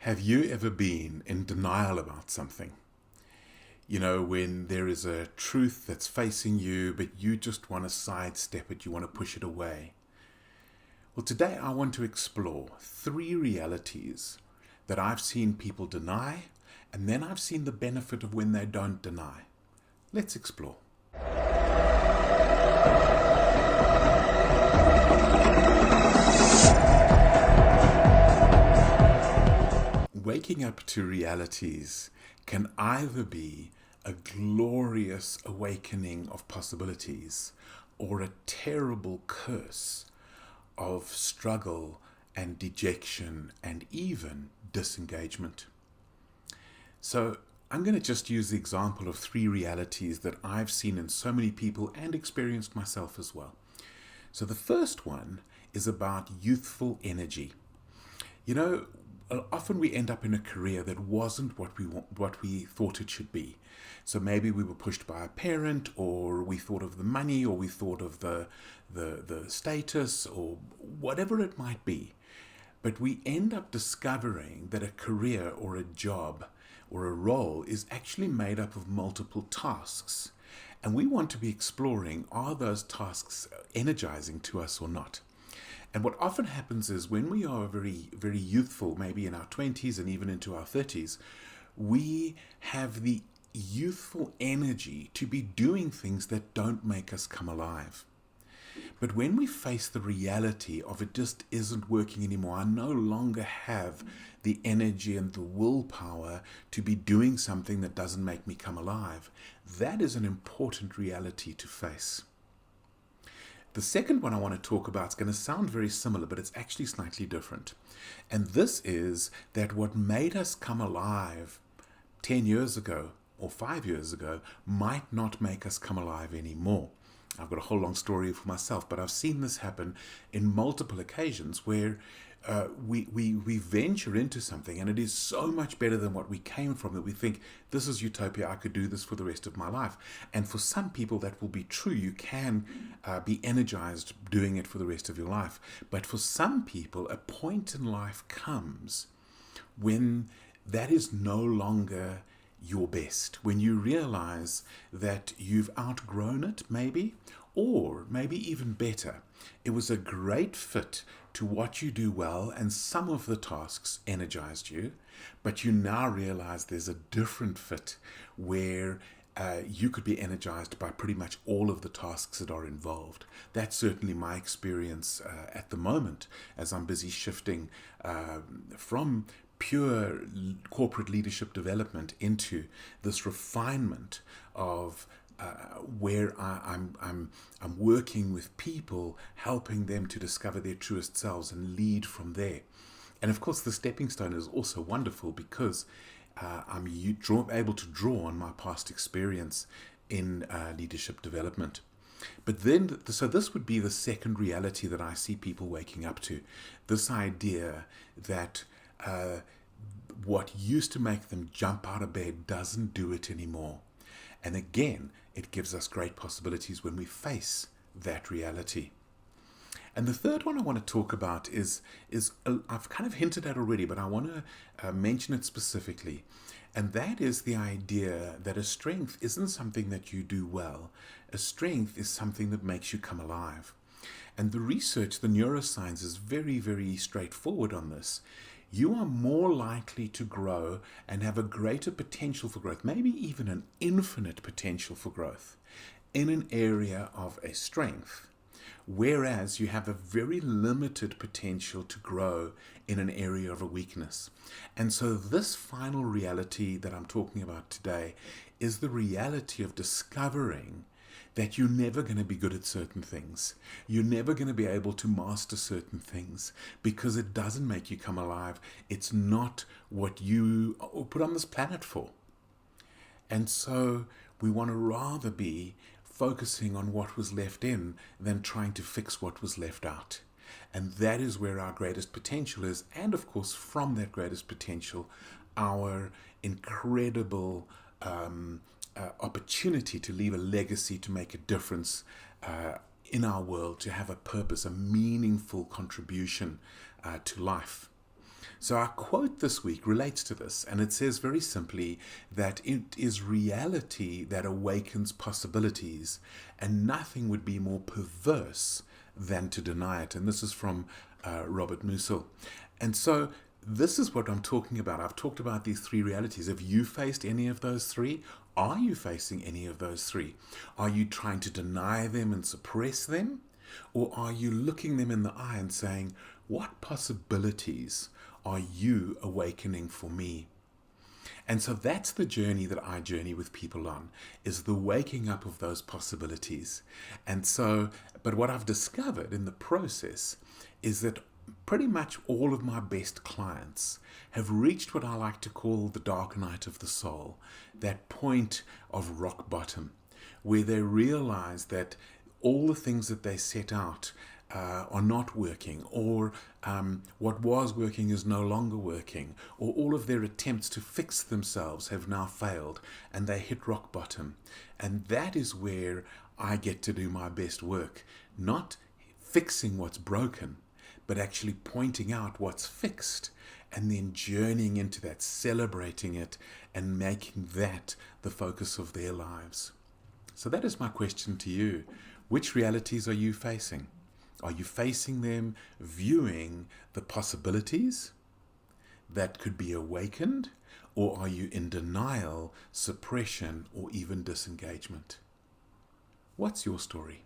Have you ever been in denial about something? You know, when there is a truth that's facing you, but you just want to sidestep it, you want to push it away. Well, today I want to explore three realities that I've seen people deny, and then I've seen the benefit of when they don't deny. Let's explore. Waking up to realities can either be a glorious awakening of possibilities or a terrible curse of struggle and dejection and even disengagement. So, I'm going to just use the example of three realities that I've seen in so many people and experienced myself as well. So, the first one is about youthful energy. You know, often we end up in a career that wasn't what we thought it should be. So maybe we were pushed by a parent, or we thought of the money, or we thought of the status, or whatever it might be. But we end up discovering that a career or a job or a role is actually made up of multiple tasks. And we want to be exploring, are those tasks energizing to us or not? And what often happens is when we are very, very youthful, maybe in our 20s and even into our 30s, we have the youthful energy to be doing things that don't make us come alive. But when we face the reality of it just isn't working anymore, I no longer have the energy and the willpower to be doing something that doesn't make me come alive, that is an important reality to face. The second one I want to talk about is going to sound very similar, but it's actually slightly different. And this is that what made us come alive 10 years ago or 5 years ago might not make us come alive anymore. I've got a whole long story for myself, but I've seen this happen in multiple occasions where we venture into something and it is so much better than what we came from that we think, this is utopia, I could do this for the rest of my life. And for some people that will be true. You can be energized doing it for the rest of your life. But for some people, a point in life comes when that is no longer your best, when you realize that you've outgrown it, maybe, or maybe even better, it was a great fit to what you do well, and some of the tasks energized you, but you now realize there's a different fit where you could be energized by pretty much all of the tasks that are involved. That's certainly my experience at the moment as I'm busy shifting from pure corporate leadership development into this refinement of where I'm working with people, helping them to discover their truest selves and lead from there. And of course, the stepping stone is also wonderful because I'm able to draw on my past experience in leadership development. But then, so this would be the second reality that I see people waking up to. This idea that what used to make them jump out of bed doesn't do it anymore. And again, it gives us great possibilities when we face that reality. And the third one I want to talk about is I've kind of hinted at already, but I want to mention it specifically. And that is the idea that a strength isn't something that you do well. A strength is something that makes you come alive. And the research, the neuroscience, is very, very straightforward on this. You are more likely to grow and have a greater potential for growth, maybe even an infinite potential for growth in an area of a strength, whereas you have a very limited potential to grow in an area of a weakness. And so this final reality that I'm talking about today is the reality of discovering that you're never going to be good at certain things. You're never going to be able to master certain things because it doesn't make you come alive. It's not what you were put on this planet for. And so we want to rather be focusing on what was left in than trying to fix what was left out. And that is where our greatest potential is. And of course, from that greatest potential, our incredible opportunity to leave a legacy, to make a difference in our world, to have a purpose, a meaningful contribution to life. So our quote this week relates to this, and it says very simply that it is reality that awakens possibilities, and nothing would be more perverse than to deny it. And this is from Robert Musil. And so this is what I'm talking about. I've talked about these three realities. Have you faced any of those three? Are you facing any of those three? Are you trying to deny them and suppress them? Or are you looking them in the eye and saying, what possibilities are you awakening for me? And so that's the journey that I journey with people on, is the waking up of those possibilities. And so, but what I've discovered in the process is that pretty much all of my best clients have reached what I like to call the dark night of the soul, that point of rock bottom, where they realize that all the things that they set out are not working, or what was working is no longer working, or all of their attempts to fix themselves have now failed, and they hit rock bottom. And that is where I get to do my best work, not fixing what's broken, but actually pointing out what's fixed, and then journeying into that, celebrating it, and making that the focus of their lives. So that is my question to you. Which realities are you facing? Are you facing them viewing the possibilities that could be awakened, or are you in denial, suppression, or even disengagement? What's your story?